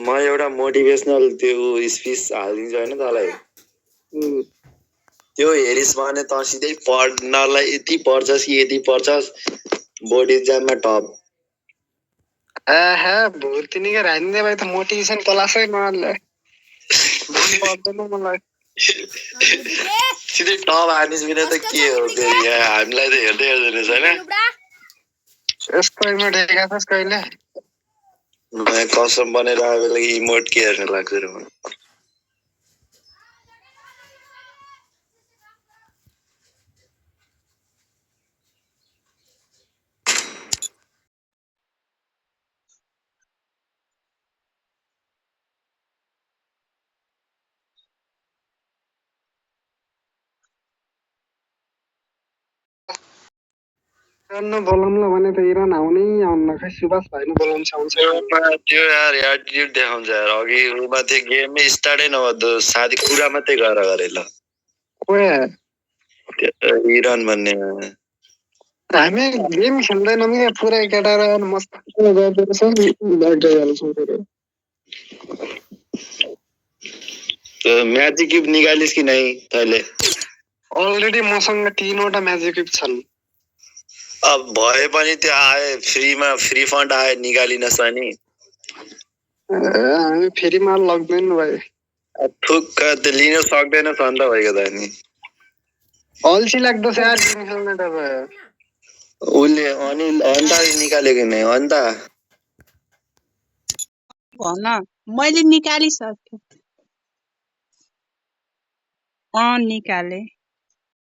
म एउटा मोटिभेसनल त्यो स्पिच हालिदिन्छु हैन तँलाई त्यो हेरिस भने त सिधै पढ्नलाई यति पढ्छस् कि यति पढ्छस् बोर्ड एक्जाममा टप भर्ती निकै राख्ने भाइ त मोटिभेसन क्लासै नले पर्दैन मलाई सिधै टप हानिस बिना त के हो फेरि हामीलाई त हेर्दै हेर्दैन छैन यस्तो इमोट हेरेका छस् कहिले मैं कसम बनेर आएको लागि इमोट के हेर्न लाग्छ र म गर्नु बोलाउनुला भने त इरान आउनै आउन्न खै सुभाष भाइ नै बोलाउन आउँछ त्यो यार एटिट्युड देखाउँछ यार अघि रुमा त्यो गेमै स्टार्टै नगर्दो साथी कुरा मात्रै गरे ल इरान भन्ने हामी गेम खेल्दैनौँ नि पुरै केटाएर मस्त गर्दैछ म्याजिक क्युब निकालिस् कि नै तैले अलरेडी मसँग 3वटा म्याजिक क्युब छन् अब भए पनि त्यो आए फ्रीमा फ्री फन्ड आए निकालिनस् अनि हामी फेरिमा लग्दैन भाइ ठुक्क त्यो लिन सक्दैनस् अन्त भएको त नि अल्छी लाग्दछ यार गेम खेल्न त उसले अनि अन्त निकालेको नै अन्त भन मैले निकालिसके निकाले